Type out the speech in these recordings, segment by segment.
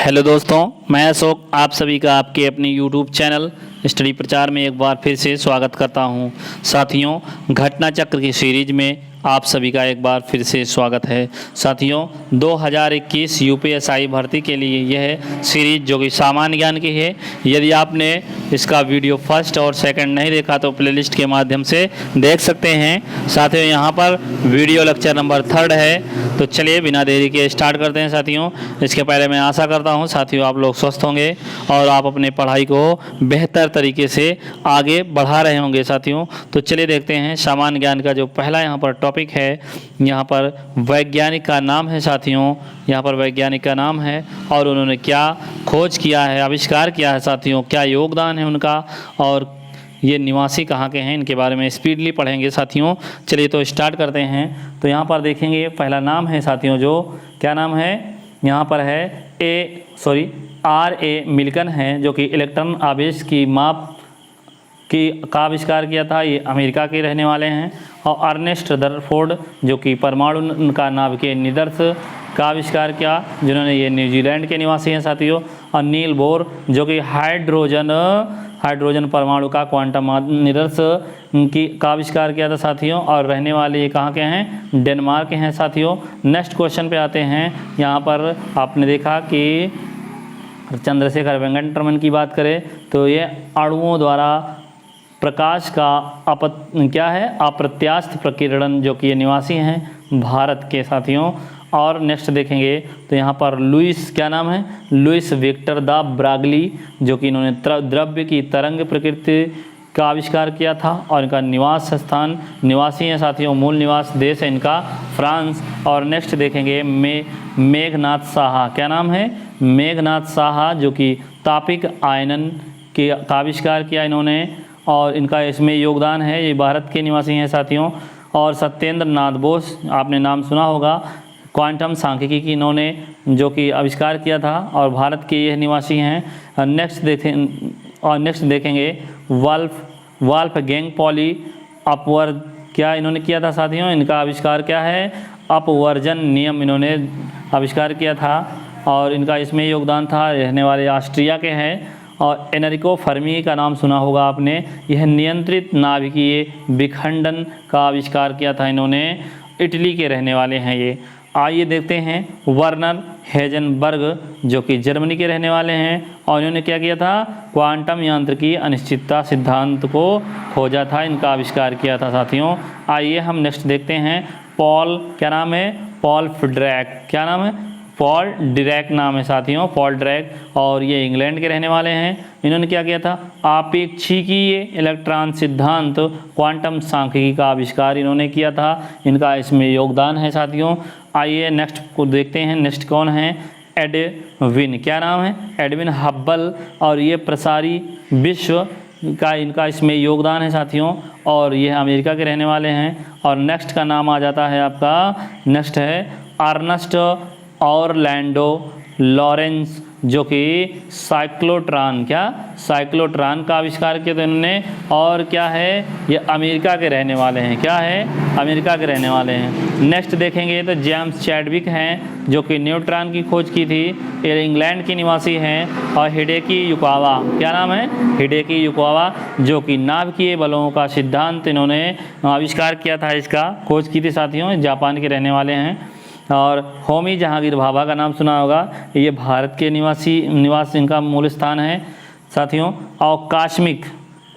Hello दोस्तों, मैं अशोक आप सभी का आपके अपने यूट्यूब चैनल स्टडी प्रचार में एक बार फिर से स्वागत करता हूं। साथियों, घटना चक्र की सीरीज में आप सभी का एक बार फिर से स्वागत है। साथियों, 2021 यूपीएसआई भर्ती के लिए यह सीरीज जो कि सामान्य ज्ञान की है, यदि आपने इसका वीडियो फर्स्ट और सेकंड नहीं देखा तो प्लेलिस्ट के माध्यम से देख सकते हैं। साथियों, यहाँ पर वीडियो लेक्चर नंबर 3 है। तो चलिए बिना देरी के स्टार्ट करते हैं। साथियों, इसके पहले मैं आशा करता हूँ साथियों आप लोग स्वस्थ होंगे और आप अपने पढ़ाई को बेहतर तरीके से आगे बढ़ा रहे होंगे। साथियों, तो चलिए देखते हैं सामान्य ज्ञान का जो पहला यहाँ पर टॉपिक है। यहाँ पर वैज्ञानिक का नाम है। साथियों, यहाँ पर वैज्ञानिक का नाम है और उन्होंने क्या खोज किया है, आविष्कार किया है। साथियों, क्या योगदान है उनका और ये निवासी कहाँ के हैं, इनके बारे में स्पीडली पढ़ेंगे। साथियों, चलिए तो स्टार्ट करते हैं। तो यहाँ पर देखेंगे पहला नाम है साथियों, जो क्या नाम है यहाँ पर है R.A. मिल्कन है, जो कि इलेक्ट्रॉन आवेश की माप का आविष्कार किया था। ये अमेरिका के रहने वाले हैं। और अर्नेस्ट रदरफोर्ड जो कि परमाणु का नाभिकीय निदर्श का आविष्कार किया, जिन्होंने ये न्यूजीलैंड के निवासी हैं। साथियों, और नील बोर जो कि हाइड्रोजन परमाणु का क्वांटम निदर्श का आविष्कार किया था। साथियों, और रहने वाले ये कहाँ के हैं, डेनमार्क के हैं। साथियों, नेक्स्ट क्वेश्चन पे आते हैं। यहाँ पर आपने देखा कि चंद्रशेखर वेंकटरमन की बात करें तो ये अणुओं द्वारा प्रकाश का अप्रत्यास्थ प्रकीर्णन जो कि ये निवासी हैं भारत के। साथियों, और नेक्स्ट देखेंगे तो यहाँ पर लुइस क्या नाम है, लुइस विक्टर द ब्रागली, जो कि इन्होंने द्रव्य की तरंग प्रकृति का आविष्कार किया था और इनका निवास स्थान निवासी हैं। साथियों, मूल निवास देश है इनका फ्रांस। और नेक्स्ट देखेंगे मेघनाथ साहा, क्या नाम है, मेघनाथ साहा, जो कि तापिक आयनन का आविष्कार किया इन्होंने और इनका इसमें योगदान है। ये भारत के निवासी हैं। साथियों, और सत्येंद्र नाथ बोस, आपने नाम सुना होगा, क्वांटम सांख्यिकी की इन्होंने जो कि आविष्कार किया था और भारत के ये निवासी हैं। नेक्स्ट देखेंगे वॉल्फगैंग पॉली अपवर्ग, क्या इन्होंने किया था। साथियों, इनका आविष्कार क्या है, अपवर्जन नियम इन्होंने आविष्कार किया था और इनका इसमें योगदान था। रहने वाले ऑस्ट्रिया के हैं। और एनरिको फर्मी का नाम सुना होगा आपने, यह नियंत्रित नाभिकीय विखंडन का आविष्कार किया था इन्होंने, इटली के रहने वाले हैं ये। आइए देखते हैं वर्नर हेजनबर्ग, जो कि जर्मनी के रहने वाले हैं और इन्होंने क्या किया था, क्वांटम यांत्रिकी अनिश्चितता सिद्धांत को खोजा था, इनका आविष्कार किया था। साथियों, आइए हम नेक्स्ट देखते हैं। पॉल, क्या नाम है, पॉल डिरैक, क्या नाम है, पॉल डिरैक नाम है। साथियों, पॉल डिरैक, और ये इंग्लैंड के रहने वाले हैं। इन्होंने क्या किया था, आपेक्षिकीय इलेक्ट्रॉन सिद्धांत क्वांटम सांख्यिकी का आविष्कार इन्होंने किया था, इनका इसमें योगदान है। साथियों, आइए नेक्स्ट को देखते हैं। नेक्स्ट कौन है, एडविन, क्या नाम है, एडविन हब्बल, और ये प्रसारी विश्व का इनका इसमें योगदान है। साथियों, और ये अमेरिका के रहने वाले हैं। और नेक्स्ट का नाम आ जाता है आपका, नेक्स्ट है अर्नस्ट ऑरलैंडो लॉरेंस, जो कि साइक्लोट्रॉन का आविष्कार किया था इन्होंने। और क्या है, ये अमेरिका के रहने वाले हैं, क्या है, अमेरिका के रहने वाले हैं। नेक्स्ट देखेंगे तो जेम्स चैडविक हैं, जो कि न्यूट्रॉन की खोज की थी, ये इंग्लैंड के निवासी हैं। और हिडेकी युकावा, क्या नाम है, हिडेकी युकावा, जो कि नाभिकीय बलों का सिद्धांत इन्होंने आविष्कार किया था, इसका खोज की थी। साथियों, जापान के रहने वाले हैं। और होमी जहांगीर भाभा का नाम सुना होगा, ये भारत के निवास इनका मूल स्थान है। साथियों, और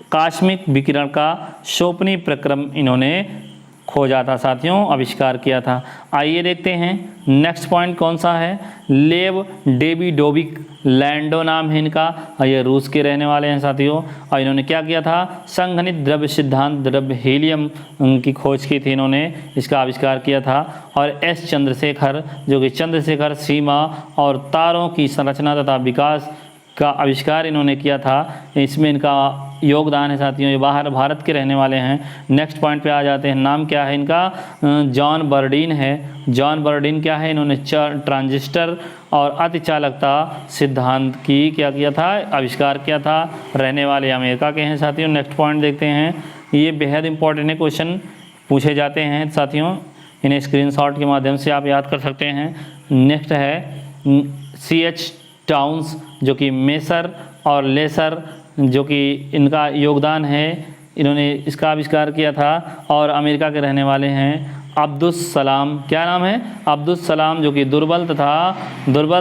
कास्मिक विकिरण का शोपनी प्रक्रम इन्होंने खोजा था। साथियों, आविष्कार किया था। आइए देखते हैं नेक्स्ट पॉइंट कौन सा है, लेव डेविडोविक लैंडो नाम है इनका, ये रूस के रहने वाले हैं। साथियों, और इन्होंने क्या किया था, संघनित द्रव्य सिद्धांत द्रव्य हीलियम की खोज की थी इन्होंने, इसका आविष्कार किया था। और एस चंद्रशेखर, जो कि चंद्रशेखर सीमा और तारों की संरचना तथा विकास का आविष्कार इन्होंने किया था, इसमें इनका योगदान है। साथियों, ये भारत के रहने वाले हैं। नेक्स्ट पॉइंट पे आ जाते हैं। नाम क्या है इनका, जॉन बर्डीन है। जॉन बर्डीन क्या है, इन्होंने ट्रांजिस्टर और अतिचालकता सिद्धांत की क्या किया था, आविष्कार किया था। रहने वाले अमेरिका के हैं। साथियों, नेक्स्ट पॉइंट देखते हैं। ये बेहद इंपॉर्टेंट है, क्वेश्चन पूछे जाते हैं। साथियों, इन्हें स्क्रीनशॉट के माध्यम से आप याद कर सकते हैं। नेक्स्ट है टाउन्स जो कि मेसर और लेसर जो कि इनका योगदान है, इन्होंने इसका आविष्कार किया था। और अमेरिका के रहने वाले हैं अब्दुस सलाम, क्या नाम है? अब्दुस सलाम, जो कि दुर्बल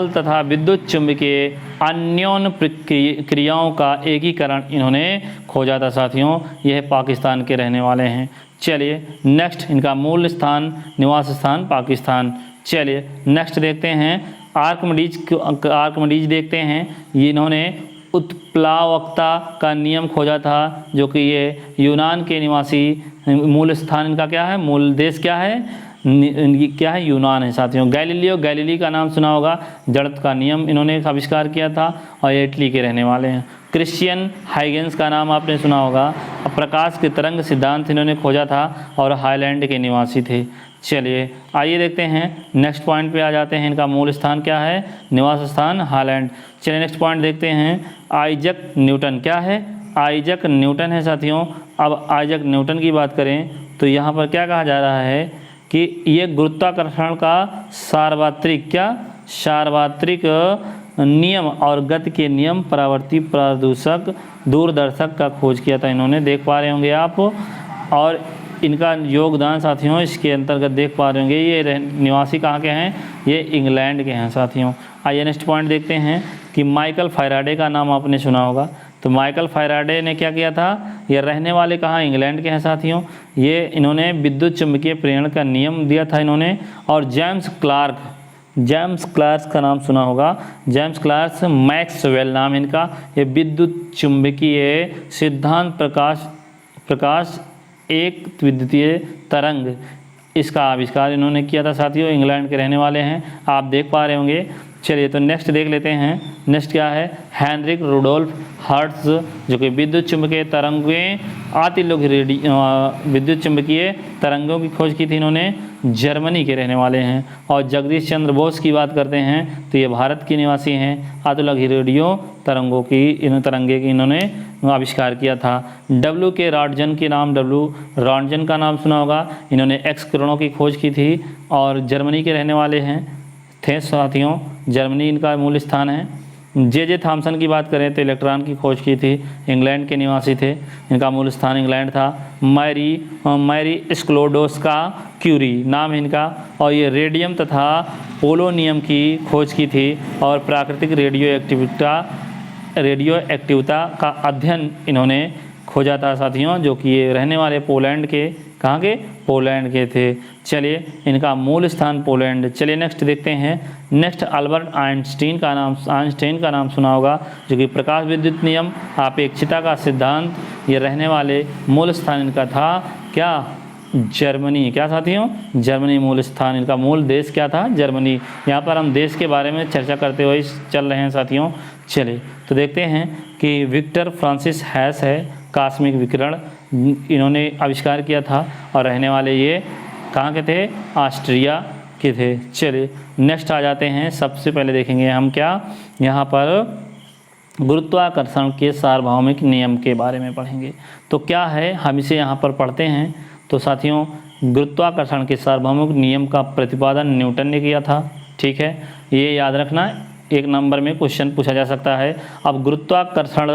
तथा विद्युत चुंबकीय अन्योन क्रियाओं का एकीकरण इन्होंने खोजा था साथियों। यह पाकिस्तान के रहने वाले हैं। चलिए नेक्स्ट, इनका मूल स्थान, निवास स्थान पाकिस्तान। चलिए नेक्स्ट देखते हैं आर्किमिडीज देखते हैं। ये इन्होंने उत्प्लावकता का नियम खोजा था, जो कि ये यूनान के निवासी, मूल स्थान इनका क्या है, मूल देश क्या है, क्या है, यूनान है साथियों। गैलीली का नाम सुना होगा, जड़त्व का नियम इन्होंने आविष्कार किया था और ये इटली के रहने वाले हैं। क्रिश्चियन हाइगेंस का नाम आपने सुना होगा, प्रकाश के तरंग सिद्धांत इन्होंने खोजा था और हाईलैंड के निवासी थे। चलिए आइए देखते हैं नेक्स्ट पॉइंट पे आ जाते हैं। इनका मूल स्थान क्या है, निवास स्थान हाईलैंड। चलिए नेक्स्ट पॉइंट देखते हैं। आइजक न्यूटन, क्या है, आइजक न्यूटन है साथियों। अब आइजक न्यूटन की बात करें तो यहाँ पर क्या कहा जा रहा है कि ये गुरुत्वाकर्षण का सार्वत्रिक नियम और गति के नियम, परावर्ती, प्रदूषक, दूरदर्शक का खोज किया था इन्होंने, देख पा रहे होंगे आप। और इनका योगदान साथियों इसके अंतर्गत देख पा रहे होंगे। ये निवासी कहाँ के हैं, ये इंग्लैंड के हैं साथियों। आइए नेक्स्ट पॉइंट देखते हैं कि माइकल फैराडे का नाम आपने सुना होगा। तो माइकल फैराडे ने क्या किया था, ये रहने वाले कहाँ, इंग्लैंड के हैं साथियों। ये इन्होंने विद्युत चुम्बकीय प्रेरण का नियम दिया था इन्होंने। और जेम्स क्लार्क का नाम सुना होगा, जेम्स क्लार्क, मैक्सवेल नाम इनका। ये विद्युत चुम्बकीय सिद्धांत, प्रकाश एक विद्युतीय तरंग, इसका आविष्कार इन्होंने किया था साथियों। इंग्लैंड के रहने वाले हैं, आप देख पा रहे होंगे। चलिए तो नेक्स्ट देख लेते हैं। नेक्स्ट क्या है, हेनरिक रुडोल्फ हर्ट्ज, जो कि विद्युत चुम्बकीय तरंगों की खोज की थी इन्होंने, जर्मनी के रहने वाले हैं। और जगदीश चंद्र बोस की बात करते हैं तो ये भारत के निवासी हैं। आतिलघी रेडियो तरंगे की इन्होंने आविष्कार किया था। डब्ल्यू रॉन्टजन का नाम सुना होगा, इन्होंने एक्स किरणों की खोज की थी और जर्मनी के रहने वाले थे साथियों। जर्मनी इनका मूल स्थान है। जे थॉमसन की बात करें तो इलेक्ट्रॉन की खोज की थी, इंग्लैंड के निवासी थे, इनका मूल स्थान इंग्लैंड था। मैरी स्क्लोडोस्का क्यूरी नाम है इनका, और ये रेडियम तथा पोलोनियम की खोज की थी और प्राकृतिक रेडियो एक्टिविटा का अध्ययन इन्होंने खोजा था साथियों, जो कि ये रहने वाले पोलैंड के, कहाँ के, पोलैंड के थे। चलिए इनका मूल स्थान पोलैंड। चलिए नेक्स्ट देखते हैं। नेक्स्ट अल्बर्ट आइंस्टीन का नाम सुना होगा, जो कि प्रकाश विद्युत नियम, अपेक्षिता का सिद्धांत, ये रहने वाले, मूल स्थान इनका था क्या, जर्मनी। क्या साथियों, जर्मनी मूल स्थान इनका। मूल देश क्या था, जर्मनी। यहाँ पर हम देश के बारे में चर्चा करते हुए चल रहे हैं साथियों। चलिए तो देखते हैं कि विक्टर फ्रांसिस हैस है, कॉस्मिक विकिरण इन्होंने आविष्कार किया था और रहने वाले ये कहाँ के थे, ऑस्ट्रिया के थे। चलिए नेक्स्ट आ जाते हैं। सबसे पहले देखेंगे हम क्या, यहाँ पर गुरुत्वाकर्षण के सार्वभौमिक नियम के बारे में पढ़ेंगे। तो क्या है, हम इसे यहाँ पर पढ़ते हैं। तो साथियों गुरुत्वाकर्षण के सार्वभौमिक नियम का प्रतिपादन न्यूटन ने किया था, ठीक है, ये याद रखना, एक नंबर में क्वेश्चन पूछा जा सकता है। अब गुरुत्वाकर्षण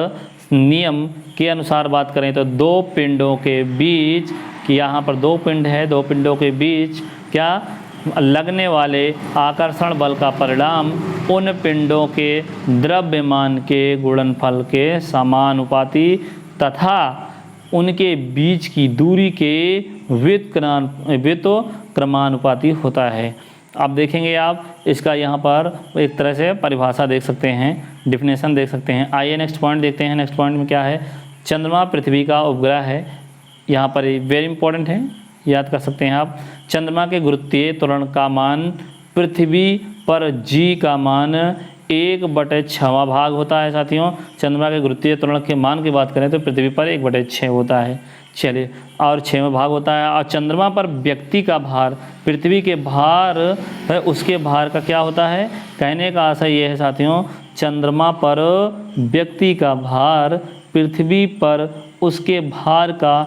नियम के अनुसार बात करें तो दो पिंडों के बीच, कि यहाँ पर दो पिंड है, दो पिंडों के बीच क्या लगने वाले आकर्षण बल का परिणाम उन पिंडों के द्रव्यमान के गुणनफल के समानुपाती तथा उनके बीच की दूरी के व्युत्क्रमानुपाती होता है। अब देखेंगे आप इसका यहाँ पर एक तरह से परिभाषा देख सकते हैं, डिफिनेशन देख सकते हैं। आइए नेक्स्ट पॉइंट देखते हैं। नेक्स्ट पॉइंट में क्या है, चंद्रमा पृथ्वी का उपग्रह है, यहाँ पर वेरी इंपॉर्टेंट है, याद कर सकते हैं आप। चंद्रमा के गुरुत्वीय त्वरण का मान पृथ्वी पर g का मान 1/6 भाग होता है साथियों। चंद्रमा के गुरुत्वीय त्वरण के मान की बात करें तो पृथ्वी पर 1/6 होता है। चलिए, और 6वां भाग होता है। और चंद्रमा पर व्यक्ति का भार पृथ्वी के भार है, उसके भार का क्या होता है, कहने का आशय ये है साथियों, चंद्रमा पर व्यक्ति का भार पृथ्वी पर उसके भार का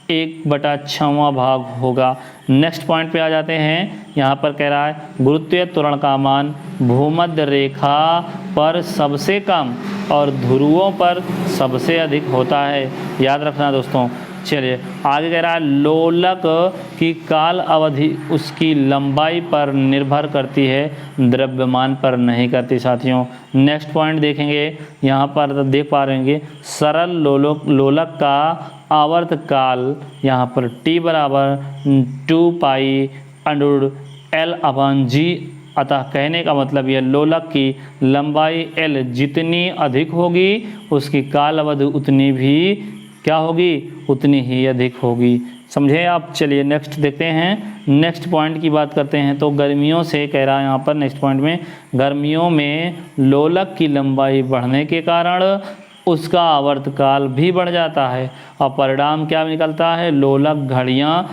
1/6वां भाग होगा। नेक्स्ट पॉइंट पे आ जाते हैं। यहाँ पर कह रहा है गुरुत्वीय त्वरण का मान भूमध्य रेखा पर सबसे कम और ध्रुवों पर सबसे अधिक होता है। याद रखना दोस्तों। चलिए आगे कह रहा है लोलक की काल अवधि उसकी लंबाई पर निर्भर करती है, द्रव्यमान पर नहीं करती साथियों। नेक्स्ट पॉइंट देखेंगे, यहाँ पर देख पा रहे होंगे सरल लोलक का आवर्त काल यहाँ पर T बराबर 2π/L/G। अतः कहने का मतलब यह लोलक की लंबाई L जितनी अधिक होगी उसकी काल अवधि उतनी भी क्या होगी, उतनी ही अधिक होगी। समझे आप। चलिए नेक्स्ट देखते हैं। नेक्स्ट पॉइंट की बात करते हैं तो गर्मियों से कह रहा है यहाँ पर नेक्स्ट पॉइंट में गर्मियों में लोलक की लंबाई बढ़ने के कारण उसका आवर्तकाल भी बढ़ जाता है और परिणाम क्या निकलता है, लोलक घड़ियाँ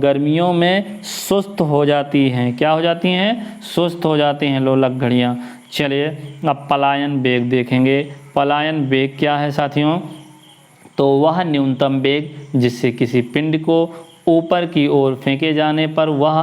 गर्मियों में सुस्त हो जाती हैं। क्या हो जाती हैं, सुस्त हो जाती हैं लोलक घड़ियाँ। चलिए अब पलायन वेग देखेंगे। पलायन वेग क्या है साथियों, तो वह न्यूनतम वेग जिससे किसी पिंड को ऊपर की ओर फेंके जाने पर वह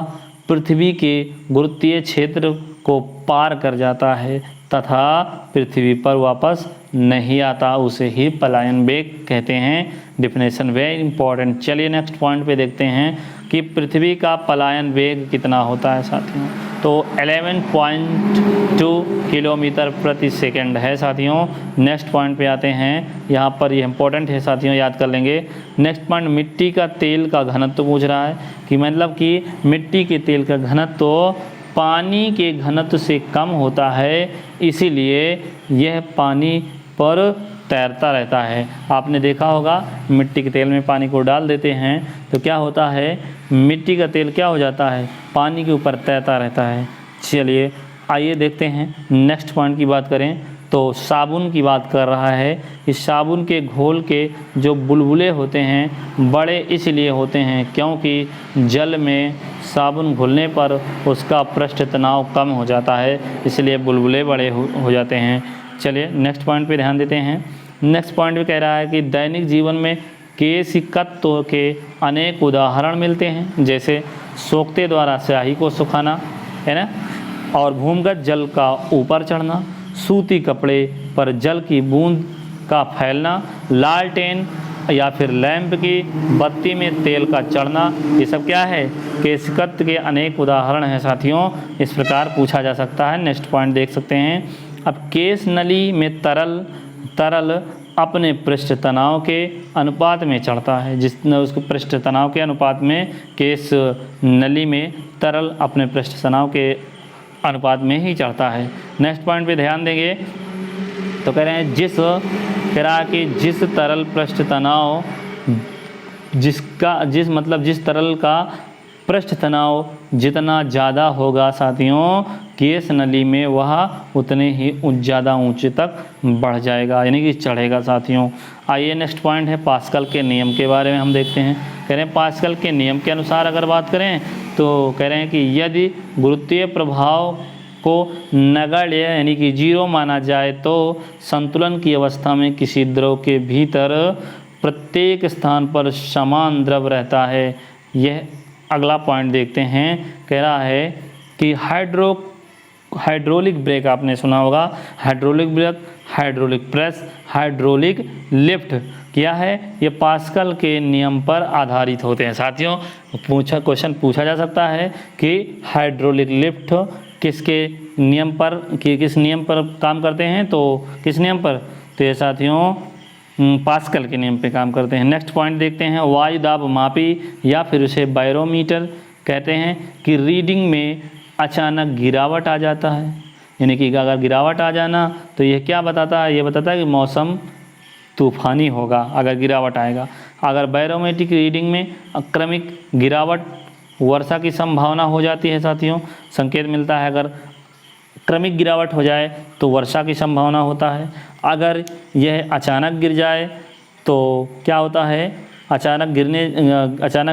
पृथ्वी के गुरुत्वीय क्षेत्र को पार कर जाता है तथा पृथ्वी पर वापस नहीं आता, उसे ही पलायन वेग कहते हैं। Definition very important. चलिए नेक्स्ट पॉइंट पे देखते हैं कि पृथ्वी का पलायन वेग कितना होता है साथियों, तो 11.2 किलोमीटर प्रति सेकंड है साथियों। नेक्स्ट पॉइंट पे आते हैं, यहाँ पर ये इंपॉर्टेंट है साथियों, याद कर लेंगे। नेक्स्ट पॉइंट मिट्टी का तेल का घनत्व पूछ रहा है कि मतलब कि मिट्टी के तेल का घनत्व पानी के घनत्व से कम होता है, इसीलिए यह पानी पर तैरता रहता है। आपने देखा होगा मिट्टी के तेल में पानी को डाल देते हैं तो क्या होता है, मिट्टी का तेल क्या हो जाता है, पानी के ऊपर तैरता रहता है। चलिए आइए देखते हैं नेक्स्ट पॉइंट की बात करें तो साबुन की बात कर रहा है। इस साबुन के घोल के जो बुलबुले होते हैं बड़े इसलिए होते हैं क्योंकि जल में साबुन घुलने पर उसका पृष्ठ तनाव कम हो जाता है, इसलिए बुलबुले बड़े हो जाते हैं। चलिए नेक्स्ट पॉइंट पे ध्यान देते हैं। नेक्स्ट पॉइंट पे कह रहा है कि दैनिक जीवन में केशिकत्व के अनेक उदाहरण मिलते हैं, जैसे सोखते द्वारा स्याही को सुखाना है ना, और भूमिगत जल का ऊपर चढ़ना, सूती कपड़े पर जल की बूंद का फैलना, लालटेन या फिर लैंप की बत्ती में तेल का चढ़ना, ये सब क्या है, केशिकत्व के अनेक उदाहरण हैं साथियों। इस प्रकार पूछा जा सकता है। नेक्स्ट पॉइंट देख सकते हैं। अब केश नली में तरल अपने पृष्ठ तनाव के अनुपात में चढ़ता है, जिसने उसको पृष्ठ तनाव के अनुपात में केश नली में तरल अपने पृष्ठ तनाव के अनुपात में ही चढ़ता है। नेक्स्ट पॉइंट पे ध्यान देंगे तो कह रहे हैं जिस तरल पृष्ठ तनाव जिस तरल का पृष्ठ तनाव जितना ज़्यादा होगा साथियों केश नली में वह उतने ही ज़्यादा ऊंचे तक बढ़ जाएगा, यानी कि चढ़ेगा साथियों। आइए नेक्स्ट पॉइंट है पास्कल के नियम के बारे में हम देखते हैं। कह रहे हैं पास्कल के नियम के अनुसार अगर बात करें तो कह रहे हैं कि यदि गुरुत्वीय प्रभाव को नगण्य यानी कि जीरो माना जाए तो संतुलन की अवस्था में किसी द्रव के भीतर प्रत्येक स्थान पर समान द्रव रहता है। यह अगला पॉइंट देखते हैं। कह रहा है कि हाइड्रोलिक ब्रेक आपने सुना होगा, hydraulic brake, hydraulic press, hydraulic lift क्या है, ये पास्कल के नियम पर आधारित होते हैं साथियों। क्वेश्चन पूछा जा सकता है कि हाइड्रोलिक लिफ्ट किस नियम पर काम करते हैं, तो किस नियम पर, तो ये साथियों पास्कल के नियम पे काम करते हैं। नेक्स्ट पॉइंट देखते हैं वायु दाब मापी या फिर उसे बैरोमीटर कहते हैं कि रीडिंग में अचानक गिरावट आ जाता है, यानी कि अगर गिरावट आ जाना तो यह क्या बताता है, ये बताता है कि मौसम तूफानी होगा अगर गिरावट आएगा। अगर बैरोमेट्रिक रीडिंग में क्रमिक गिरावट वर्षा की संभावना हो जाती है साथियों, संकेत मिलता है अगर क्रमिक गिरावट हो जाए तो वर्षा की संभावना होता है। अगर यह अचानक गिर जाए तो क्या होता है, अचानक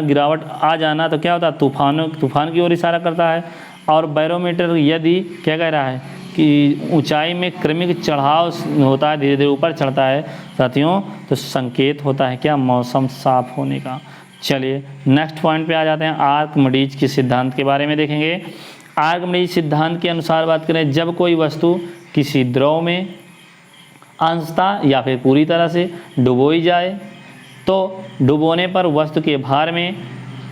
गिरावट आ जाना तो क्या होता है, तूफान की ओर इशारा करता है। और बैरोमीटर यदि क्या कह रहा है कि ऊंचाई में क्रमिक चढ़ाव होता है, धीरे धीरे ऊपर चढ़ता है साथियों, तो संकेत होता है क्या, मौसम साफ होने का। चलिए नेक्स्ट पॉइंट पे आ जाते हैं। आर्किमिडीज के सिद्धांत के बारे में देखेंगे। आर्किमिडीज सिद्धांत के अनुसार बात करें, जब कोई वस्तु किसी द्रव में अंशतः या फिर पूरी तरह से डुबोई जाए तो डुबोने पर वस्तु के भार में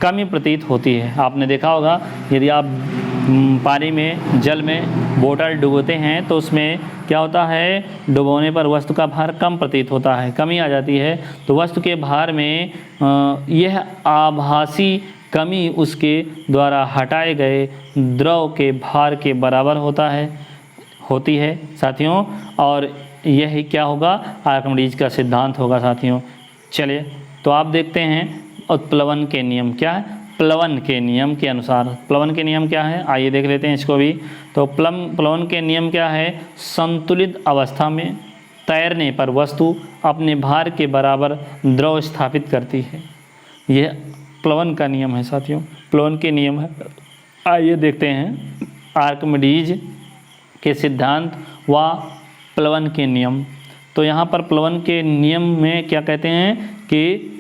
कमी प्रतीत होती है। आपने देखा होगा यदि आप पानी में जल में बोतल डुबोते हैं तो उसमें क्या होता है, डुबोने पर वस्तु का भार कम प्रतीत होता है, कमी आ जाती है। तो वस्तु के भार में यह आभासी कमी उसके द्वारा हटाए गए द्रव के भार के बराबर होती है साथियों। और यही क्या होगा, आर्किमिडीज का सिद्धांत होगा साथियों। चलिए तो आप देखते हैं उत्प्लवन के नियम क्या है। प्लवन के नियम के अनुसार, प्लवन के नियम क्या है, आइए देख लेते हैं इसको भी। तो प्लवन के नियम क्या है, संतुलित अवस्था में तैरने पर वस्तु अपने भार के बराबर द्रव स्थापित करती है। यह प्लवन का नियम है साथियों, प्लवन के नियम है। आइए देखते हैं आर्किमिडीज के सिद्धांत व प्लवन के नियम। तो यहाँ पर प्लवन के नियम में क्या कहते हैं कि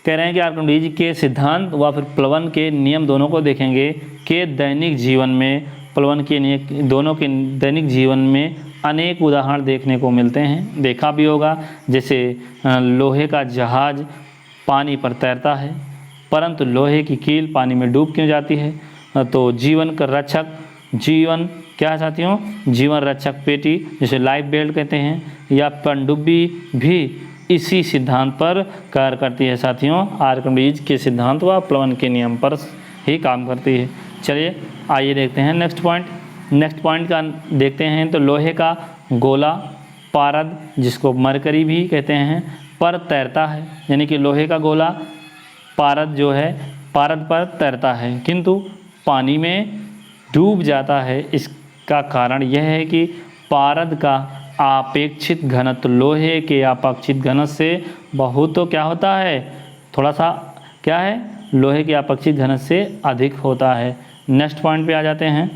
कह रहे हैं कि आर्किमिडीज के सिद्धांत व फिर प्लवन के नियम दोनों को देखेंगे कि दैनिक जीवन में प्लवन के दोनों के दैनिक जीवन में अनेक उदाहरण देखने को मिलते हैं। देखा भी होगा, जैसे लोहे का जहाज पानी पर तैरता है परंतु लोहे की कील पानी में डूब क्यों जाती है। तो जीवन का रक्षक, जीवन क्या है साथियों, जीवन रक्षक पेटी जिसे लाइफ बेल्ट कहते हैं, या पनडुब्बी भी इसी सिद्धांत पर कार्य करती है साथियों। आर्किमिडीज के सिद्धांत व प्लवन के नियम पर ही काम करती है। चलिए आइए देखते हैं नेक्स्ट पॉइंट। नेक्स्ट पॉइंट का देखते हैं तो लोहे का गोला पारद, जिसको मरकरी भी कहते हैं, पर तैरता है। यानी कि लोहे का गोला पारद जो है पारद पर तैरता है किंतु पानी में डूब जाता है। इसका कारण यह है कि पारद का आपेक्षित घनत्व लोहे के अपेक्षित घनत्व से बहुत तो क्या होता है, थोड़ा सा क्या है, लोहे के अपेक्षित घनत्व से अधिक होता है। नेक्स्ट पॉइंट पे आ जाते हैं,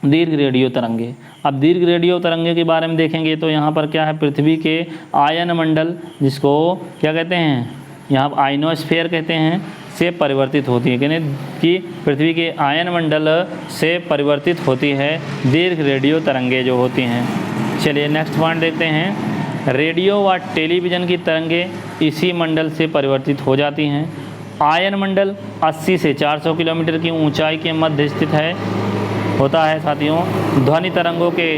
दीर्घ रेडियो तरंगे। अब दीर्घ रेडियो तरंगे के बारे में देखेंगे तो यहाँ पर क्या है, पृथ्वी के आयन मंडल, जिसको क्या कहते हैं, यहाँ आयनोस्फीयर कहते हैं, से परिवर्तित होती है। यानी कि पृथ्वी के आयन मंडल से परिवर्तित होती है दीर्घ रेडियो तरंगे जो होती हैं। चलिए नेक्स्ट पॉइंट देखते हैं, रेडियो व टेलीविज़न की तरंगे इसी मंडल से परिवर्तित हो जाती हैं। आयन मंडल 80 से 400 किलोमीटर की ऊंचाई के मध्य स्थित होता है साथियों। ध्वनि तरंगों के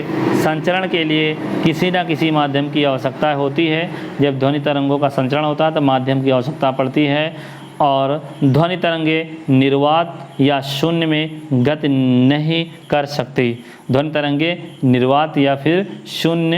संचरण के लिए किसी न किसी माध्यम की आवश्यकता होती है। जब ध्वनि तरंगों का संचरण होता है तो माध्यम की आवश्यकता पड़ती है। और ध्वनि तरंगे निर्वात या शून्य में गति नहीं कर सकती। ध्वनि तरंगे निर्वात या फिर शून्य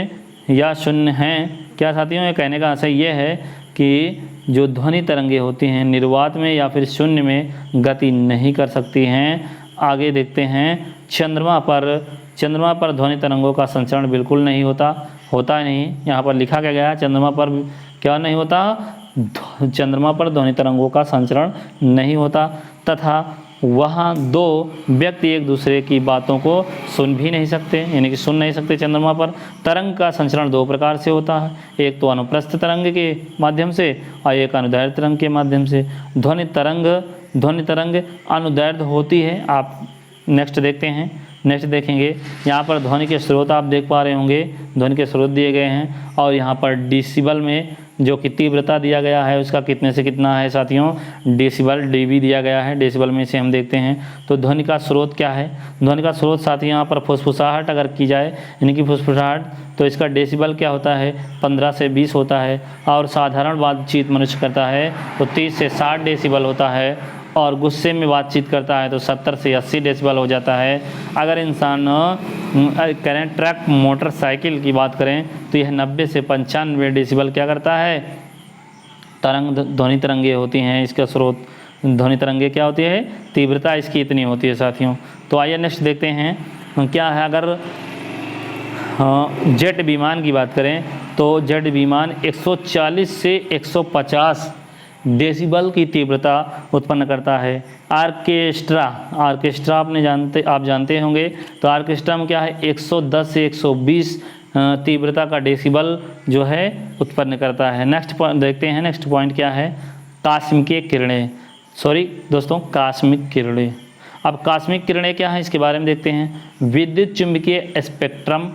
हैं। क्या साथियों, ये कहने का आशय ये है कि जो ध्वनि तरंगे होती हैं निर्वात में या फिर शून्य में गति नहीं कर सकती हैं। आगे देखते हैं, चंद्रमा पर ध्वनि तरंगों का संचरण बिल्कुल नहीं होता नहीं। यहाँ पर लिखा क्या गया है, चंद्रमा पर क्या नहीं होता, चंद्रमा पर ध्वनि तरंगों का संचरण नहीं होता तथा वहाँ दो व्यक्ति एक दूसरे की बातों को सुन भी नहीं सकते, यानी कि सुन नहीं सकते। चंद्रमा पर तरंग का संचरण दो प्रकार से होता है, एक तो अनुप्रस्थ तरंग के माध्यम से और एक अनुदैर्ध्य तरंग के माध्यम से। ध्वनि तरंग अनुदैर्ध्य होती है। आप नेक्स्ट देखेंगे, यहाँ पर ध्वनि के स्रोत आप देख पा रहे होंगे, ध्वनि के स्रोत दिए गए हैं और यहाँ पर डेसिबल में जो कि तीव्रता दिया गया है उसका कितने से कितना है साथियों, डेसिबल डीबी दिया गया है। डेसिबल में से हम देखते हैं तो ध्वनि का स्रोत क्या है, ध्वनि का स्रोत साथियों यहाँ पर फुसफुसाहट अगर की जाए, यानी कि फुसफुसाहट, तो इसका डेसिबल क्या होता है 15 से 20 होता है। और साधारण बातचीत मनुष्य करता है तो 30 से 60 डेसिबल होता है और गुस्से में बातचीत करता है तो 70 से 80 डेसिबल हो जाता है। अगर इंसान करें ट्रक मोटरसाइकिल की बात करें तो यह 90 से 95 डेसिबल क्या करता है, ध्वनि तरंगे होती हैं। इसका स्रोत ध्वनि तरंगे क्या होती है, तीव्रता इसकी इतनी होती है साथियों। तो आइए नेक्स्ट देखते हैं क्या है। अगर जेट विमान की बात करें तो जेट विमान 140 से 150 डेसिबल की तीव्रता उत्पन्न करता है। आर्केस्ट्रा आप जानते होंगे, तो आर्केस्ट्रा में क्या है 110 से 120 तीव्रता का डेसिबल जो है उत्पन्न करता है। नेक्स्ट देखते हैं, नेक्स्ट पॉइंट क्या है, कास्मिकीय किरणें, सॉरी दोस्तों, कास्मिक किरणें। अब कास्मिक किरणें क्या है इसके बारे में देखते हैं। विद्युत चुंबकीय स्पेक्ट्रम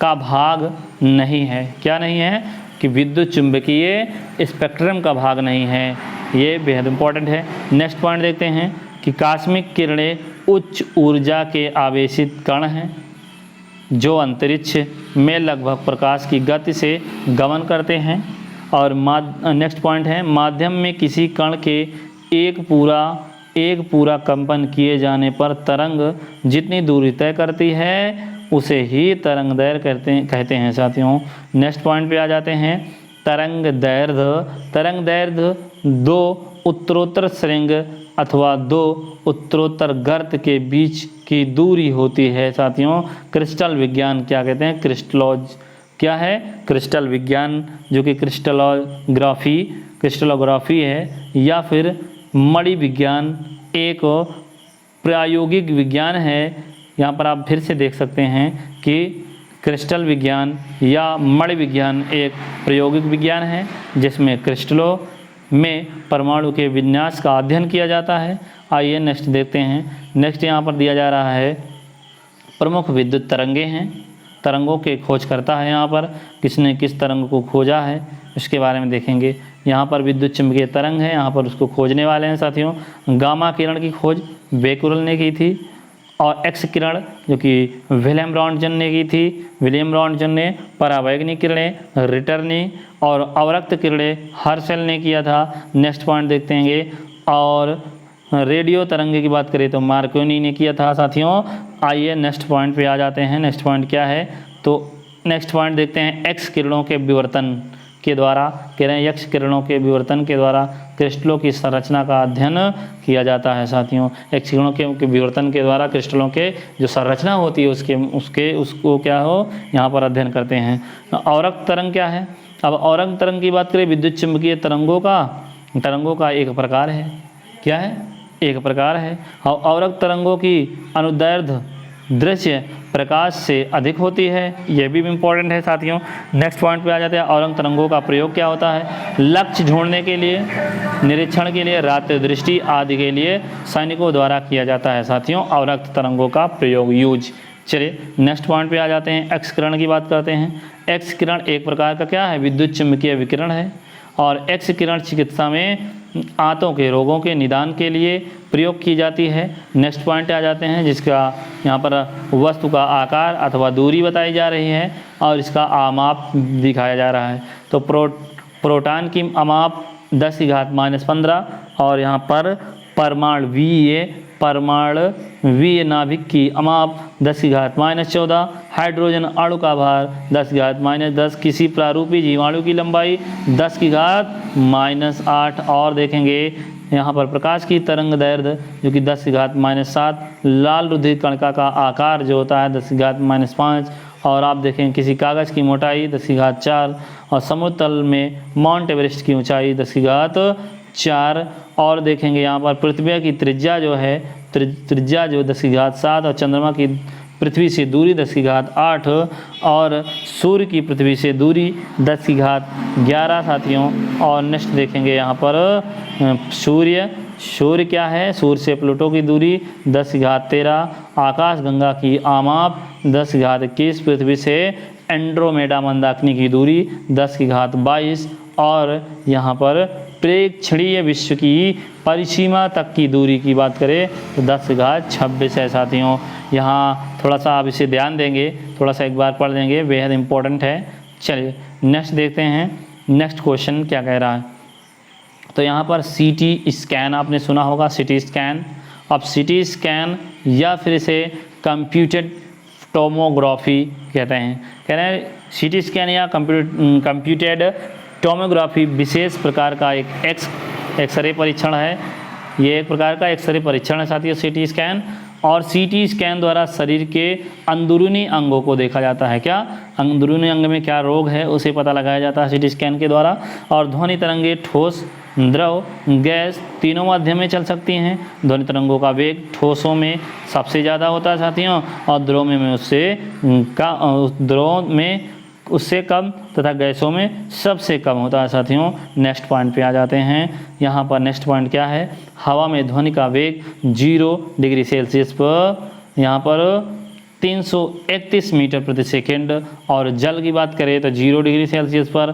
का भाग नहीं है। क्या नहीं है कि विद्युत चुंबकीय स्पेक्ट्रम का भाग नहीं है, ये बेहद इंपॉर्टेंट है। नेक्स्ट पॉइंट देखते हैं कि कास्मिक किरणें उच्च ऊर्जा के आवेशित कण हैं जो अंतरिक्ष में लगभग प्रकाश की गति से गमन करते हैं। और नेक्स्ट पॉइंट है, माध्यम में किसी कण के एक पूरा कंपन किए जाने पर तरंग जितनी दूरी तय करती है उसे ही तरंग दैर्ध्य कहते हैं साथियों। नेक्स्ट पॉइंट पे आ जाते हैं, तरंग दैर्ध्य दो उत्तरोत्तर श्रृंग अथवा दो उत्तरोत्तर गर्त के बीच की दूरी होती है साथियों। क्रिस्टल विज्ञान क्या कहते हैं, क्या है, क्रिस्टल विज्ञान, जो कि क्रिस्टलोग्राफी है, या फिर मणि विज्ञान एक प्रायोगिक विज्ञान है। यहाँ पर आप फिर से देख सकते हैं कि क्रिस्टल विज्ञान या मणि विज्ञान एक प्रायोगिक विज्ञान है जिसमें क्रिस्टलों में परमाणु के विन्यास का अध्ययन किया जाता है। आइए नेक्स्ट देखते हैं। नेक्स्ट यहाँ पर दिया जा रहा है प्रमुख विद्युत तरंगे हैं, तरंगों के खोज करता है। यहाँ पर किसने किस तरंग को खोजा है इसके बारे में देखेंगे। यहाँ पर विद्युत चुंबकीय तरंग है, यहाँ पर उसको खोजने वाले हैं साथियों। गामा किरण की खोज बेकुरल ने की थी, और एक्स किरण जो कि विलियम रॉन्टजन ने की थी। विलियम रॉन्टजन ने परावैगनिक किरणें रिटर ने, और अवरक्त किरणें हर्शल ने किया था। नेक्स्ट पॉइंट देखते हैं। और रेडियो तरंगे की बात करें तो मार्कोनी ने किया था साथियों। आइए नेक्स्ट पॉइंट पे आ जाते हैं। नेक्स्ट पॉइंट क्या है, तो नेक्स्ट पॉइंट देखते हैं, एक्स किरणों के विवर्तन के द्वारा, कह रहे हैं एक्स किरणों के विवर्तन के द्वारा क्रिस्टलों की संरचना का अध्ययन किया जाता है साथियों। एक्स किरणों के विवर्तन के द्वारा क्रिस्टलों के जो संरचना होती है उसको क्या हो यहाँ पर अध्ययन करते हैं। अवरक्त तरंग क्या है, अब अवरक्त तरंग की बात करें, विद्युत चुंबकीय तरंगों का एक प्रकार है। क्या है, एक प्रकार है। और अवरक्त तरंगों की अनुदैर्ध्य दृश्य प्रकाश से अधिक होती है, यह भी इम्पोर्टेंट है साथियों। नेक्स्ट पॉइंट पे आ जाते हैं, अवरक्त तरंगों का प्रयोग क्या होता है, लक्ष्य ढूंढने के लिए, निरीक्षण के लिए, रात्रि दृष्टि आदि के लिए सैनिकों द्वारा किया जाता है साथियों अवरक्त तरंगों का प्रयोग, यूज। चलिए नेक्स्ट पॉइंट पे आ जाते हैं, एक्स किरण की बात करते हैं। एक्स किरण एक प्रकार का क्या है, विद्युत चुंबकीय विकिरण है, और एक्स किरण चिकित्सा में आंतों के रोगों के निदान के लिए प्रयोग की जाती है। नेक्स्ट पॉइंट आ जाते हैं, जिसका यहाँ पर वस्तु का आकार अथवा दूरी बताई जा रही है और इसका आमाप दिखाया जा रहा है। तो प्रोटॉन की आमाप 10⁻⁻15 और यहाँ पर परमाणु वीय नाभिक की अमाप 10⁻14, हाइड्रोजन अणु का भार 10⁻10, किसी प्रारूपी जीवाणु की लंबाई 10⁻8, और देखेंगे यहाँ पर प्रकाश की तरंग दैर्ध्य जो कि 10⁻7, लाल रुधिर कणिका का आकार जो होता है 10⁻5, और आप देखें किसी कागज़ की मोटाई 10⁻4, और समुद्र तल में माउंट एवरेस्ट की ऊंचाई 10⁻4, और देखेंगे यहाँ पर पृथ्वी की त्रिज्या जो है त्रिज्या जो 10⁻7, और चंद्रमा की पृथ्वी से दूरी 10⁻8, और सूर्य की पृथ्वी से दूरी 10⁻11 साथियों। और नेक्स्ट देखेंगे यहाँ पर सूर्य क्या है, सूर्य से प्लूटो की दूरी 10⁻13, आकाशगंगा की आमाप 10⁻21, पृथ्वी से एंड्रोमेडा मंदाकिनी की दूरी 10⁻22, और यहाँ पर प्रेक्षणीय विश्व की परिसीमा तक की दूरी की बात करें तो 10⁻26 है साथियों। यहाँ थोड़ा सा आप इसे ध्यान देंगे, थोड़ा सा एक बार पढ़ देंगे, बेहद इंपॉर्टेंट है। चलिए नेक्स्ट देखते हैं, नेक्स्ट क्वेश्चन क्या कह रहा है। तो यहाँ पर सीटी स्कैन आपने सुना होगा, सीटी स्कैन। अब सीटी स्कैन या फिर इसे कंप्यूटेड टोमोग्राफी कहते हैं। कह रहे हैं सीटी स्कैन या कंप्यूटेड टोमोग्राफी विशेष प्रकार का एक एक्सरे परीक्षण है। ये एक प्रकार का एक्सरे परीक्षण है साथियों सीटी स्कैन। और सीटी स्कैन द्वारा शरीर के अंदरूनी अंगों को देखा जाता है। क्या अंदरूनी अंग में क्या रोग है उसे पता लगाया जाता है सीटी स्कैन के द्वारा। और ध्वनि तरंगे ठोस, द्रव, गैस तीनों माध्यम में चल सकती हैं। ध्वनि तरंगों का वेग ठोसों में सबसे ज़्यादा होता है साथियों, और द्रव में उससे कम तथा गैसों में सबसे कम होता है साथियों। नेक्स्ट पॉइंट पे आ जाते हैं। यहाँ पर नेक्स्ट पॉइंट क्या है, हवा में ध्वनि का वेग 0 डिग्री सेल्सियस पर यहाँ पर 331 मीटर प्रति सेकेंड, और जल की बात करें तो 0 डिग्री सेल्सियस पर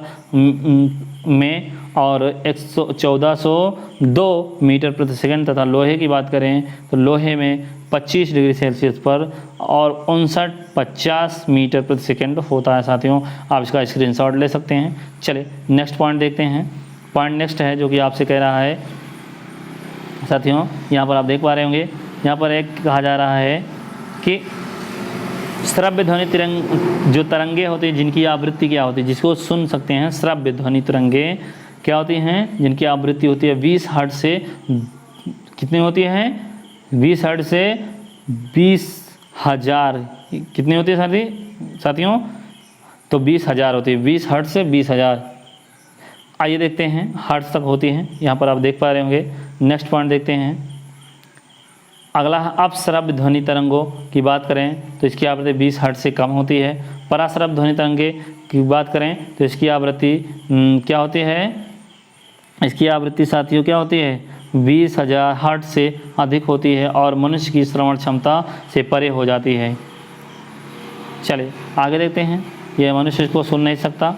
में और 1402 मीटर प्रति सेकेंड, तथा लोहे की बात करें तो लोहे में 25 डिग्री सेल्सियस पर और 5950 मीटर प्रति सेकेंड होता है साथियों। आप इसका स्क्रीनशॉट ले सकते हैं। चलिए नेक्स्ट पॉइंट देखते हैं। पॉइंट नेक्स्ट है जो कि आपसे कह रहा है साथियों, यहाँ पर आप देख पा रहे होंगे, यहाँ पर एक कहा जा रहा है कि श्रव्य ध्वनि तरंग, जो तरंगे होती हैं जिनकी आवृत्ति क्या होती है, जिसको सुन सकते हैं, श्रव्य ध्वनि तरंगे क्या होती हैं, जिनकी आवृत्ति होती है 20 हर्ट्ज से कितनी होती है, 20 हर्ट्ज से 20,000 कितनी होती है साथियों, तो 20,000 होती है, 20 हर्ट्ज से 20,000। आइए देखते हैं, हर्ट्ज तक होती हैं, यहाँ पर आप देख पा रहे होंगे। नेक्स्ट पॉइंट देखते हैं। अगला अपश्रव्य ध्वनि तरंगों की बात करें तो इसकी आवृत्ति 20 हर्ट्ज से कम होती है। पराश्रव्य ध्वनि तरंगे की बात करें तो इसकी आवृत्ति क्या होती है, इसकी आवृत्ति साथियों क्या होती है, 20,000 हर्ट्ज से अधिक होती है और मनुष्य की श्रवण क्षमता से परे हो जाती है। चलिए आगे देखते हैं, यह मनुष्य इसको सुन नहीं सकता।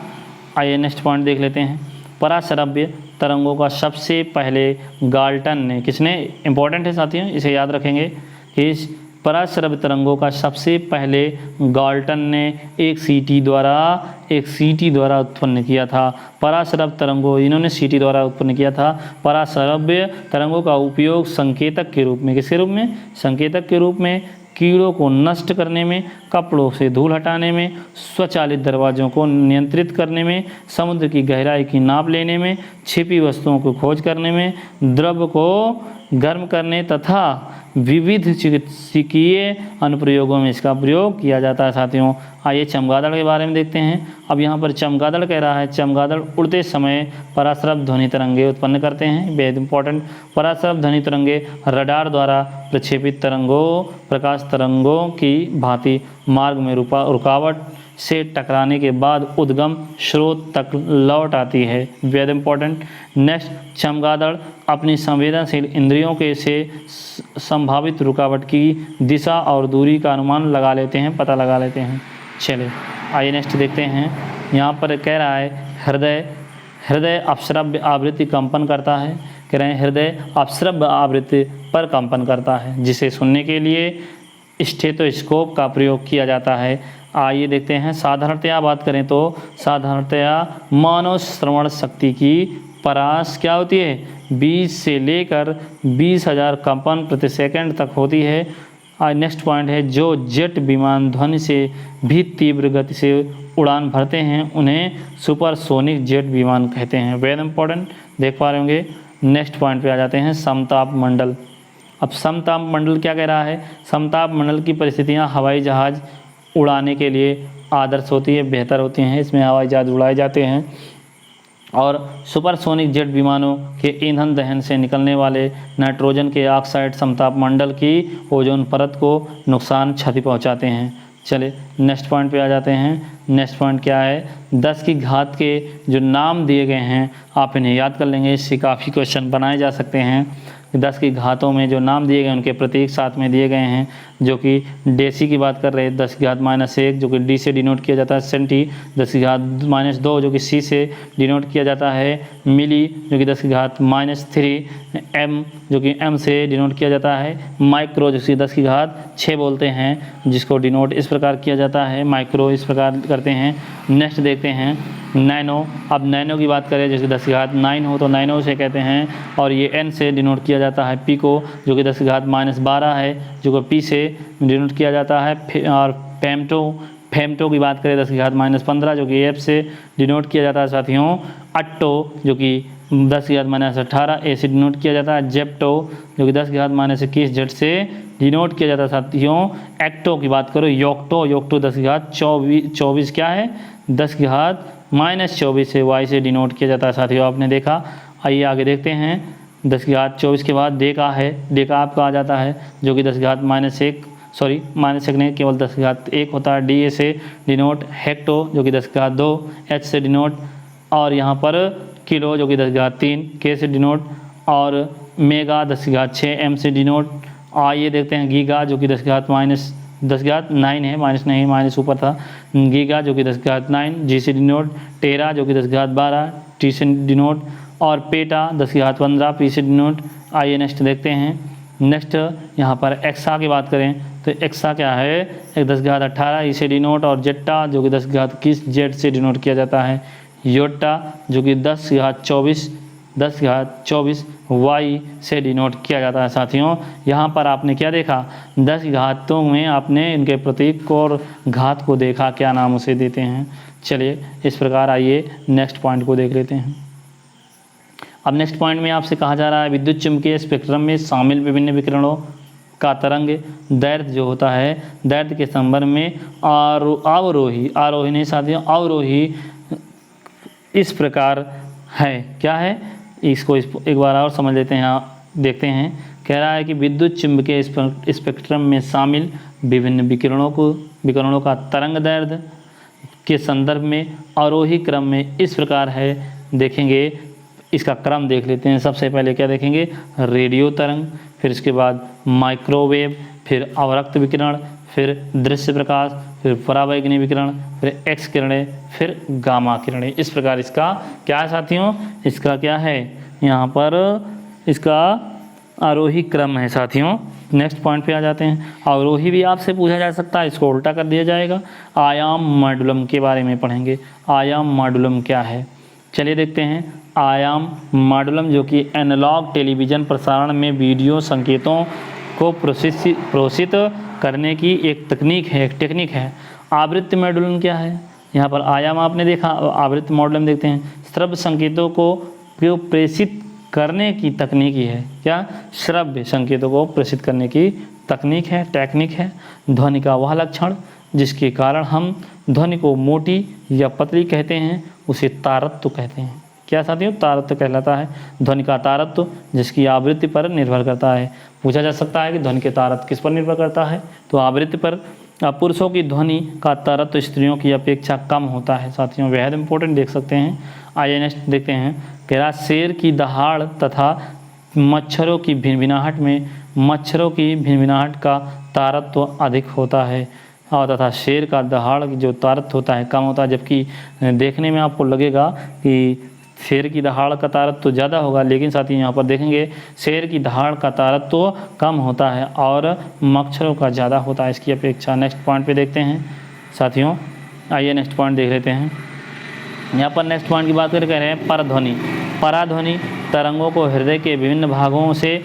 आइए नेक्स्ट पॉइंट देख लेते हैं। पराश्रव्य तरंगों का सबसे पहले गाल्टन ने, किसने, इंपॉर्टेंट है साथियों, इसे याद रखेंगे कि इस पराश्रव्य तरंगों का सबसे पहले गाल्टन ने एक सीटी द्वारा उत्पन्न किया था। पराश्रव्य तरंगों, इन्होंने सीटी द्वारा उत्पन्न किया था। पराश्रव्य तरंगों का उपयोग संकेतक के रूप में, किसके रूप में, संकेतक के रूप में, कीड़ों को नष्ट करने में, कपड़ों से धूल हटाने में, स्वचालित दरवाजों को नियंत्रित करने में, समुद्र की गहराई की नाप लेने में, छिपी वस्तुओं को खोज करने में, द्रव्य को गर्म करने तथा विविध चिकित्सकीय अनुप्रयोगों में इसका प्रयोग किया जाता है साथियों। आइए चमगादड़ के बारे में देखते हैं। अब यहाँ पर चमगादड़ कह रहा है, चमगादड़ उड़ते समय पराश्रव्य ध्वनि तरंगे उत्पन्न करते हैं। बेहद इंपॉर्टेंट, पराश्रव्य ध्वनि तरंगे रडार द्वारा प्रक्षेपित तरंगों, प्रकाश तरंगों की भांति मार्ग में रुकावट से टकराने के बाद उद्गम स्रोत तक लौट आती है। Very important. नेक्स्ट, चमगादड़ अपनी संवेदनशील इंद्रियों के से संभावित रुकावट की दिशा और दूरी का अनुमान लगा लेते हैं, पता लगा लेते हैं। चलिए आइए नेक्स्ट देखते हैं। यहाँ पर कह रहा है हृदय अपश्रव्य आवृत्ति कंपन करता है। कह रहे हैं हृदय अपश्रव्य आवृत्ति पर कंपन करता है, जिसे सुनने के लिए स्टेथोस्कोप का प्रयोग किया जाता है। आइए देखते हैं। साधारणतया बात करें तो साधारणतया मानव श्रवण शक्ति की परास क्या होती है, 20 से लेकर 20,000 कंपन प्रति सेकंड तक होती है। नेक्स्ट पॉइंट है, जो जेट विमान ध्वनि से भी तीव्र गति से उड़ान भरते हैं उन्हें सुपरसोनिक जेट विमान कहते हैं। वेरी इंपॉर्टेंट, देख पा रहे होंगे। नेक्स्ट पॉइंट पे आ जाते हैं, समताप मंडल। अब समताप मंडल क्या कह रहा है, समताप मंडल की परिस्थितियाँ हवाई जहाज़ उड़ाने के लिए आदर्श होती है, बेहतर होती हैं। इसमें हवाई जहाज़ उड़ाए जाते हैं और सुपरसोनिक जेट विमानों के ईंधन दहन से निकलने वाले नाइट्रोजन के ऑक्साइड समताप मंडल की ओजोन परत को नुकसान क्षति पहुंचाते हैं। चलिए नेक्स्ट पॉइंट पे आ जाते हैं। नेक्स्ट पॉइंट क्या है, 10 की घात के जो नाम दिए गए हैं आप इन्हें याद कर लेंगे, इससे काफ़ी क्वेश्चन बनाए जा सकते हैं। 10 की घातों में जो नाम दिए गए उनके प्रतीक साथ में दिए गए हैं, जो कि डेसी की बात कर रहे हैं 10 की घात -1 जो कि डी से डिनोट किया जाता है, सेंटी 10 की घात -2 जो कि सी से डिनोट किया जाता है, मिली जो कि 10 की घात -3, एम जो कि एम से डिनोट किया जाता है, माइक्रो जो कि 10 की घात 6 बोलते हैं जिसको डिनोट इस प्रकार किया जाता है, माइक्रो इस प्रकार करते हैं। नेक्स्ट देखते हैं नैनो। अब नैनो की बात करें जैसे 10 की घात 9 हो तो नैनो से कहते हैं, और ये एन से डिनोट किया जाता है, पिको जो कि 10 की घात -12 है जो कि पी से डिनोट किया जाता है, और फेमटो की बात करें 10 की घात -15 जो कि एफ से डिनोट किया जाता है साथियों। अट्टो जो कि 10 की घात -18 ए से डिनोट किया जाता है, जेप्टो जो कि 10 की घात -21 जेड से डिनोट किया जाता है साथियों। एक्टो की बात करो, योक्टो 10 की घात 24 क्या है, 10 की घात -24 से वाई से डिनोट किया जाता है साथियों, आपने देखा। आइए आगे देखते हैं। 10 की घात 24 के बाद डेका है, डेका आपका आ जाता है जो कि 10 की घात सॉरी माइनस से नहीं, केवल 10⁻1 होता है। डी से डिनोट हेक्टो जो कि 10⁻2, एच से डिनोट और यहाँ पर किलो जो कि 10⁻3, के से डिनोट और मेगा 10⁻6, एम से डिनोट। आइए देखते हैं गीगा जो कि 10⁻9 है, माइनस नहीं, माइनस ऊपर था। गीगा जो कि 10⁻9, जी से डिनोट। टेरा जो कि 10⁻12, टी से डिनोट और पेटा 10⁻15, पी से डिनोट। आइए नेक्स्ट देखते हैं। नेक्स्ट यहाँ पर एक्सा की बात करें तो एक्सा क्या है, एक 10⁻18, ई से डिनोट और जेट्टा जो कि 10⁻21, जेड से डिनोट किया जाता है। योटा जो कि 10⁻24 वाई से डिनोट किया जाता है। साथियों यहाँ पर आपने क्या देखा, 10 घातों में आपने इनके प्रतीक को और घात को देखा, क्या नाम उसे देते हैं। चलिए इस प्रकार आइए नेक्स्ट पॉइंट को देख लेते हैं। अब नेक्स्ट पॉइंट में आपसे कहा जा रहा है विद्युत चुम्बकीय स्पेक्ट्रम में शामिल विभिन्न विकिरणों का तरंग दैर्ध्य जो होता है, दैर्ध्य के संबंध में आरोही नहीं साथियों, अवरोही इस प्रकार है। क्या है, इसको एक बार और समझ लेते हैं, देखते हैं। कह रहा है कि विद्युत चुम्बकीय स्पेक्ट्रम में शामिल विभिन्न विकिरणों का तरंग दैर्ध्य के संदर्भ में आरोही क्रम में इस प्रकार है। देखेंगे इसका क्रम देख लेते हैं। सबसे पहले क्या देखेंगे, रेडियो तरंग, फिर इसके बाद माइक्रोवेव, फिर अवरक्त विकिरण, फिर दृश्य प्रकाश, फिर पराबैंगनी विकिरण, फिर एक्स किरणें, फिर गामा किरणें। इस प्रकार इसका क्या है साथियों, इसका क्या है, यहाँ पर इसका आरोही क्रम है साथियों। नेक्स्ट पॉइंट पे आ जाते हैं। अवरोही भी आपसे पूछा जा सकता है, इसको उल्टा कर दिया जाएगा। आयाम मॉड्यूलम के बारे में पढ़ेंगे। आयाम मॉड्यूलम क्या है, चलिए देखते हैं। आयाम मॉड्यूलम जो कि एनालॉग टेलीविज़न प्रसारण में वीडियो संकेतों को प्रोसेसित करने की एक टेक्निक है। आवृत्ति मॉड्यूलम क्या है, यहाँ पर आयाम आपने देखा, आवृत्ति मॉड्यूलम देखते हैं। श्रव्य संकेतों को प्रेषित करने की तकनीक है। क्या, श्रव्य संकेतों को प्रेषित करने की टेक्निक है। ध्वनि का वह लक्षण जिसके कारण हम ध्वनि को मोटी या पतली कहते हैं, उसे तारत्व कहते हैं। क्या साथियों, तारत्व कहलाता है। ध्वनि का तारत्व जिसकी आवृत्ति पर निर्भर करता है। पूछा जा सकता है कि ध्वनि के तारत्व किस पर निर्भर करता है, तो आवृत्ति पर। पुरुषों की ध्वनि का तारत्व स्त्रियों की अपेक्षा कम होता है। साथियों बेहद इंपॉर्टेंट देख सकते हैं। आइए नेक्स्ट देखते हैं। कह रहा शेर की दहाड़ तथा मच्छरों की भिनभिनाहट का तारत्व अधिक होता है और तथा शेर का दहाड़ जो तारत्व होता है कम होता है। जबकि देखने में आपको लगेगा कि शेर की दहाड़ का तारत्व तो ज़्यादा होगा, लेकिन साथियों यहाँ पर देखेंगे शेर की दहाड़ का तारत्व तो कम होता है और मच्छरों का ज़्यादा होता है इसकी अपेक्षा। नेक्स्ट पॉइंट पे देखते हैं साथियों। आइए नेक्स्ट पॉइंट देख लेते हैं। यहाँ पर नेक्स्ट पॉइंट की बात करें, कह रहे हैं पराध्वनि तरंगों को हृदय के विभिन्न भागों से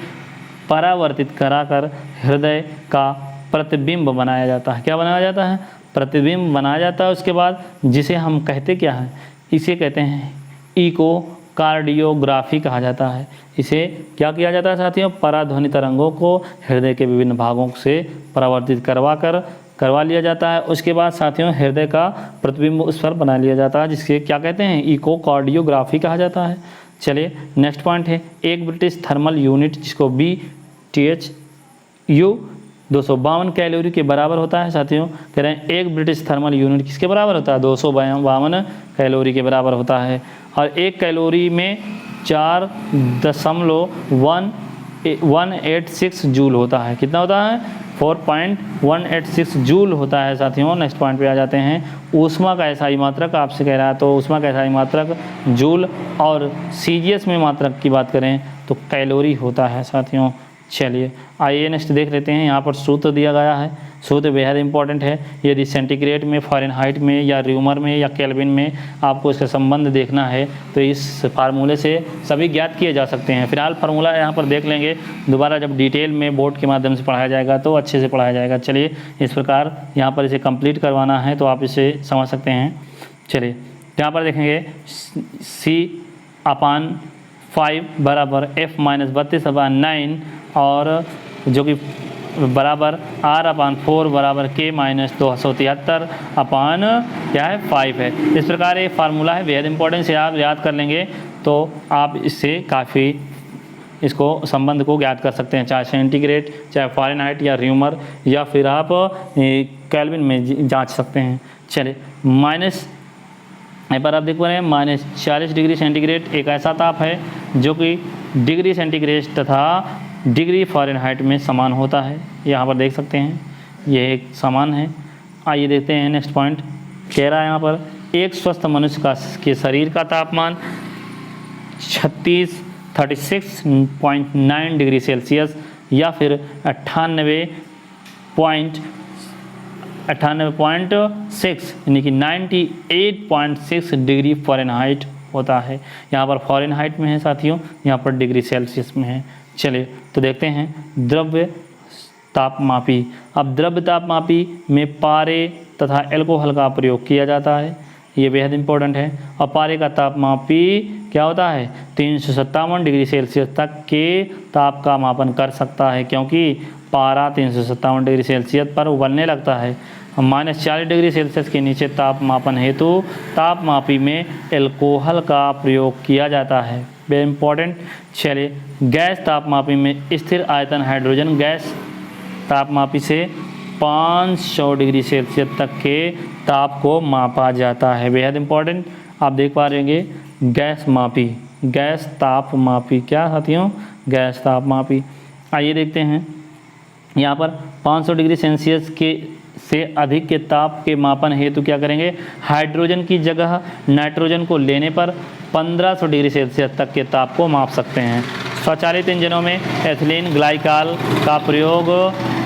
परावर्तित कराकर हृदय का प्रतिबिंब बनाया जाता है। क्या बनाया जाता है, प्रतिबिंब बनाया जाता है। उसके बाद जिसे हम कहते क्या है, इसे कहते हैं इकोकार्डियोग्राफी कहा जाता है। इसे क्या किया जाता है साथियों, पराध्वनि तरंगों को हृदय के विभिन्न भागों से परावर्तित करवा लिया जाता है। उसके बाद साथियों हृदय का प्रतिबिंब उस पर बना लिया जाता है, जिसके क्या कहते हैं, इकोकार्डियोग्राफी कहा जाता है। चलिए नेक्स्ट पॉइंट है, एक ब्रिटिश थर्मल यूनिट जिसको BTU 252 कैलोरी के बराबर होता है। साथियों कह रहे हैं एक ब्रिटिश थर्मल यूनिट किसके बराबर होता है, 252 कैलोरी के बराबर होता है। और एक कैलोरी में 4.186 जूल होता है। कितना होता है, 4.186 जूल होता है। साथियों नेक्स्ट पॉइंट पे आ जाते हैं। ऊष्मा का एसआई मात्रक आपसे कह रहा है, तो ऊष्मा का एसआई मात्रक जूल और सीजीएस में मात्रक की बात करें तो कैलोरी होता है। साथियों चलिए आइए नेक्स्ट देख लेते हैं। यहाँ पर सूत्र दिया गया है, सूत्र बेहद इंपॉर्टेंट है। यदि सेंटीग्रेड में, फ़ारेनहाइट में या र्यूमर में या केल्विन में आपको इसका संबंध देखना है तो इस फार्मूले से सभी ज्ञात किए जा सकते हैं। फिलहाल फार्मूला यहाँ पर देख लेंगे, दोबारा जब डिटेल में बोर्ड के माध्यम से पढ़ाया जाएगा तो अच्छे से पढ़ाया जाएगा। चलिए इस प्रकार यहाँ पर इसे कंप्लीट करवाना है तो आप इसे समझ सकते हैं। चलिए यहाँ पर देखेंगे C/5 बराबर F-32/9 और जो कि बराबर R/4 बराबर K-273 अपान क्या है 5 है। इस प्रकार ये फार्मूला है, बेहद इंपॉर्टेंट से आप याद कर लेंगे तो आप इससे काफ़ी इसको संबंध को ज्ञात कर सकते हैं, चाहे सेंटीग्रेड, चाहे फ़ारेनहाइट या र्यूमर, या फिर आप केल्विन में जांच सकते हैं। चलिए माइनस, यहाँ पर आप देख पा रहे हैं -40 डिग्री सेंटीग्रेड एक ऐसा ताप है जो कि डिग्री सेंटीग्रेड तथा डिग्री फ़ारेनहाइट में समान होता है। यहाँ पर देख सकते हैं यह एक समान है। आइए देखते हैं नेक्स्ट पॉइंट। कह रहा है यहाँ पर एक स्वस्थ मनुष्य के शरीर का तापमान 36.9 डिग्री सेल्सियस या फिर 98.6 यानी कि 98.6 डिग्री फ़ारेनहाइट होता है। यहाँ पर फ़ारेनहाइट में है साथियों, यहाँ पर डिग्री सेल्सियस में है। चलिए तो देखते हैं द्रव्य तापमापी। अब द्रव्य तापमापी में पारे तथा एल्कोहल का प्रयोग किया जाता है, ये बेहद इंपॉर्टेंट है। और पारे का तापमापी क्या होता है, 357 डिग्री सेल्सियस तक के ताप का मापन कर सकता है, क्योंकि पारा 357 डिग्री सेल्सियस पर उबलने लगता है। -40 डिग्री सेल्सियस के नीचे तापमापन हेतु तापमापी में एल्कोहल का प्रयोग किया जाता है, वेरी इंपॉर्टेंट। चलिए गैस तापमापी में स्थिर आयतन हाइड्रोजन गैस तापमापी से 500 डिग्री सेल्सियस तक के ताप को मापा जाता है, बेहद इंपॉर्टेंट। आप देख पा रहे होंगे गैस मापी, गैस ताप मापी, क्या साथियों, गैस ताप मापी। आइए देखते हैं यहाँ पर 500 डिग्री सेल्सियस के से अधिक के ताप के मापन हेतु क्या करेंगे, हाइड्रोजन की जगह नाइट्रोजन को लेने पर 1500 डिग्री सेल्सियस तक के ताप को माप सकते हैं। स्वचालित इंजनों में एथिलीन ग्लाइकॉल का प्रयोग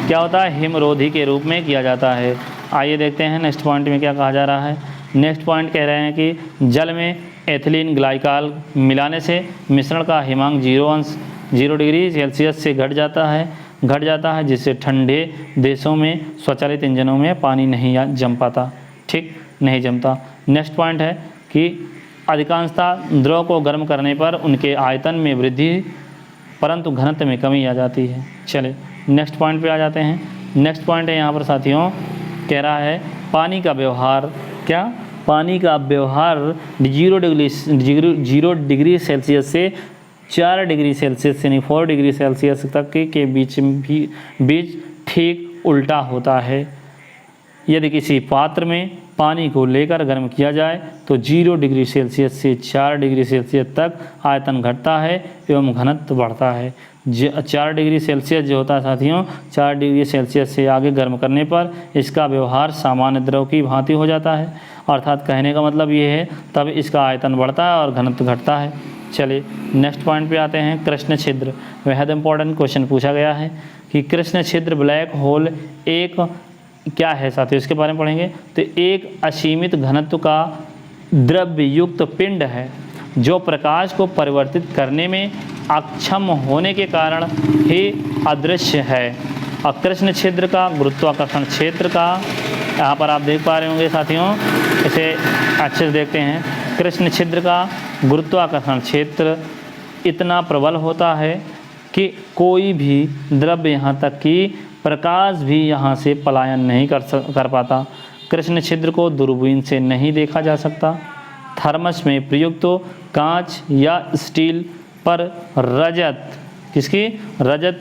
क्या होता है, हिमरोधी के रूप में किया जाता है। आइए देखते हैं नेक्स्ट पॉइंट में क्या कहा जा रहा है। नेक्स्ट पॉइंट कह रहे हैं कि जल में एथिलीन ग्लाइकॉल मिलाने से मिश्रण का हिमांक 0 डिग्री सेल्सियस से घट जाता है, जिससे ठंडे देशों में स्वचालित इंजनों में पानी नहीं जम पाता, ठीक नहीं जमता। नेक्स्ट पॉइंट है कि अधिकांशतः द्रव को गर्म करने पर उनके आयतन में वृद्धि परंतु घनत्व में कमी आ जाती है। चले नेक्स्ट पॉइंट पे आ जाते हैं। नेक्स्ट पॉइंट है यहाँ पर साथियों, कह रहा है पानी का व्यवहार, क्या, पानी का व्यवहार 0 डिग्री सेल्सियस से 4 डिग्री सेल्सियस यानी 4 डिग्री सेल्सियस तक के बीच ठीक उल्टा होता है। यदि किसी पात्र में पानी को लेकर गर्म किया जाए तो 0 डिग्री सेल्सियस से 4 डिग्री सेल्सियस तक आयतन घटता है एवं घनत्व बढ़ता है। 4 डिग्री सेल्सियस जो होता है साथियों, 4 डिग्री सेल्सियस से आगे गर्म करने पर इसका व्यवहार सामान्य द्रव की भांति हो जाता है, अर्थात कहने का मतलब ये है तब इसका आयतन बढ़ता है और घनत्व घटता है। चलिए नेक्स्ट पॉइंट पे आते हैं, कृष्ण छिद्र। बेहद इंपॉर्टेंट क्वेश्चन पूछा गया है कि कृष्ण छिद्र ब्लैक होल एक क्या है साथियों, इसके बारे में पढ़ेंगे। तो एक असीमित घनत्व का द्रव्य युक्त पिंड है जो प्रकाश को परिवर्तित करने में अक्षम होने के कारण ही अदृश्य है। और कृष्ण छिद्र का गुरुत्वाकर्षण क्षेत्र का, यहाँ पर आप देख पा रहे होंगे साथियों, इसे अच्छे से देखते हैं। कृष्ण छिद्र का गुरुत्वाकर्षण क्षेत्र इतना प्रबल होता है कि कोई भी द्रव्य, यहाँ तक कि प्रकाश भी यहाँ से पलायन नहीं कर पाता। कृष्ण छिद्र को दूरबीन से नहीं देखा जा सकता। थर्मस में प्रयुक्त तो कांच या स्टील पर रजत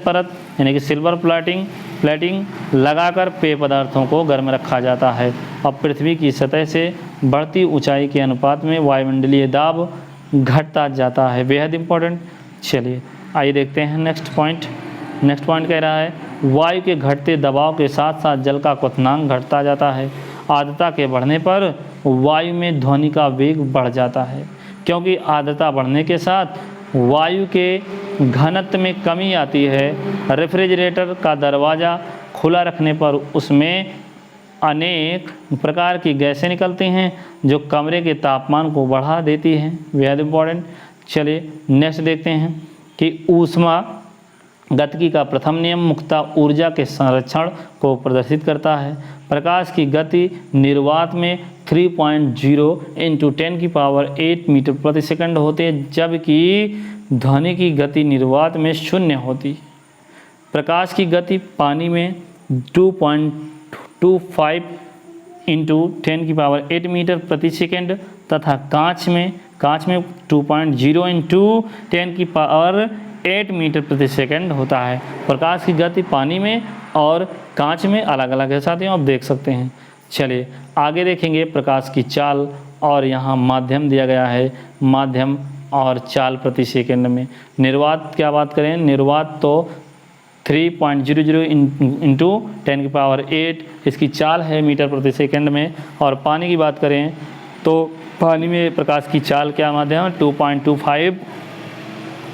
परत यानी कि सिल्वर प्लेटिंग लगाकर पेय पदार्थों को गर्म रखा जाता है। अब पृथ्वी की सतह से बढ़ती ऊंचाई के अनुपात में वायुमंडलीय दाब घटता जाता है, बेहद इंपॉर्टेंट। चलिए आइए देखते हैं नेक्स्ट पॉइंट। नेक्स्ट पॉइंट कह रहा है वायु के घटते दबाव के साथ साथ जल का क्वथनांक घटता जाता है। आर्द्रता के बढ़ने पर वायु में ध्वनि का वेग बढ़ जाता है, क्योंकि आर्द्रता बढ़ने के साथ वायु के घनत्व में कमी आती है। रेफ्रिजरेटर का दरवाज़ा खुला रखने पर उसमें अनेक प्रकार की गैसें निकलती हैं जो कमरे के तापमान को बढ़ा देती हैं, बेहद इंपॉर्टेंट। चलिए नेक्स्ट देखते हैं कि ऊष्मा गतिकी का प्रथम नियम मुख्यतः ऊर्जा के संरक्षण को प्रदर्शित करता है। प्रकाश की गति निर्वात में 3.0 × 10⁸ मीटर प्रति सेकंड होते, जबकि ध्वनि की गति निर्वात में 0 होती। प्रकाश की गति पानी में 2.25 × 10⁸ मीटर प्रति सेकंड तथा कांच में 2.0 × 8 मीटर प्रति सेकंड होता है। प्रकाश की गति पानी में और कांच में अलग अलग है साथियों, आप देख सकते हैं। चलिए आगे देखेंगे प्रकाश की चाल, और यहाँ माध्यम दिया गया है, माध्यम और चाल प्रति सेकंड में। निर्वात क्या बात करें, निर्वात तो 3.00 इंटू 10⁸ इसकी चाल है मीटर प्रति सेकंड में। और पानी की बात करें तो पानी में प्रकाश की चाल क्या माध्यम 2.25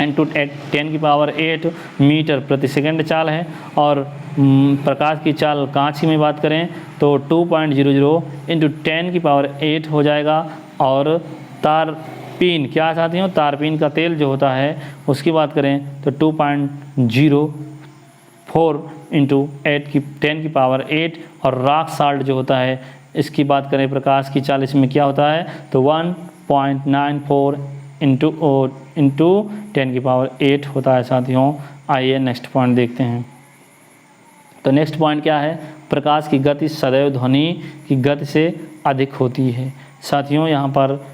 इंटू 10⁸ मीटर प्रति सेकंड चाल है। और प्रकाश की चाल कांच में बात करें तो 2.00 इंटू 10⁸ हो जाएगा। और तारपीन क्या साथियों, तारपीन का तेल जो होता है उसकी बात करें तो 2.04 इंटू 10⁸। और रॉक साल्ट जो होता है इसकी बात करें प्रकाश की चाल इसमें क्या होता है तो 1.94 इंटू 10⁸ होता है साथियों। आइए नेक्स्ट पॉइंट देखते हैं। तो नेक्स्ट पॉइंट क्या है, प्रकाश की गति सदैव ध्वनि की गति से अधिक होती है। साथियों यहाँ पर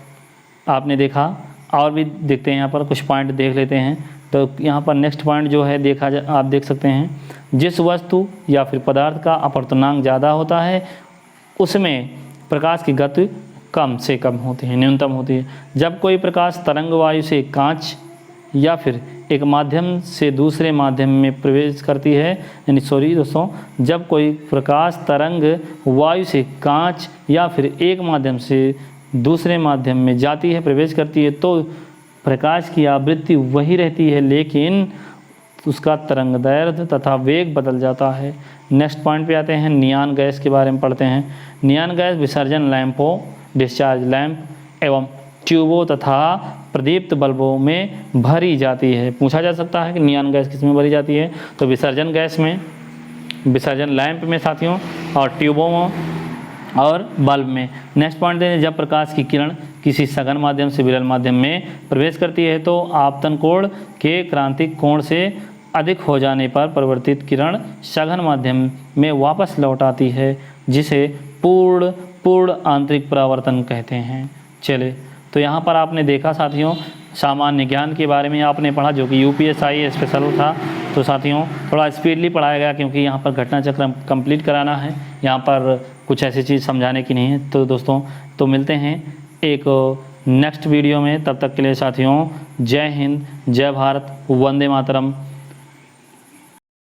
आपने देखा, और भी देखते हैं, यहाँ पर कुछ पॉइंट देख लेते हैं। तो यहाँ पर नेक्स्ट पॉइंट जो है आप देख सकते हैं, जिस वस्तु या फिर पदार्थ का अपवर्तनांक ज़्यादा होता है उसमें प्रकाश की गति कम से कम होती है, न्यूनतम होती है। जब कोई प्रकाश तरंग वायु से कांच या फिर एक माध्यम से दूसरे माध्यम में प्रवेश करती है, यानी सॉरी दोस्तों, जब कोई प्रकाश तरंग वायु से कांच या फिर एक माध्यम से दूसरे माध्यम में जाती है, प्रवेश करती है, तो प्रकाश की आवृत्ति वही रहती है, लेकिन उसका तरंगदैर्घ्य तथा वेग बदल जाता है। नेक्स्ट पॉइंट पे आते हैं, नियान गैस के बारे में पढ़ते हैं। नियान गैस विसर्जन लैंपों, डिस्चार्ज लैंप एवं ट्यूबों तथा प्रदीप्त बल्बों में भरी जाती है। पूछा जा सकता है कि नियान गैस किस में भरी जाती है, तो विसर्जन गैस में, विसर्जन लैंप में साथियों, और ट्यूबों में और बल्ब में। नेक्स्ट पॉइंट दें, जब प्रकाश की किरण किसी सघन माध्यम से विरल माध्यम में प्रवेश करती है तो आपतन कोण के क्रांतिक कोण से अधिक हो जाने पर परिवर्तित किरण सघन माध्यम में वापस लौट आती है, जिसे पूर्ण आंतरिक परावर्तन कहते हैं। चले, तो यहाँ पर आपने देखा साथियों, सामान्य ज्ञान के बारे में आपने पढ़ा, जो कि UPSI स्पेशल था। तो साथियों थोड़ा स्पीडली पढ़ाया गया, क्योंकि यहाँ पर घटना चक्र कंप्लीट कराना है, यहाँ पर कुछ ऐसी चीज़ समझाने की नहीं है। तो दोस्तों तो मिलते हैं एक नेक्स्ट वीडियो में, तब तक के लिए साथियों जय हिंद, जय भारत, वंदे मातरम।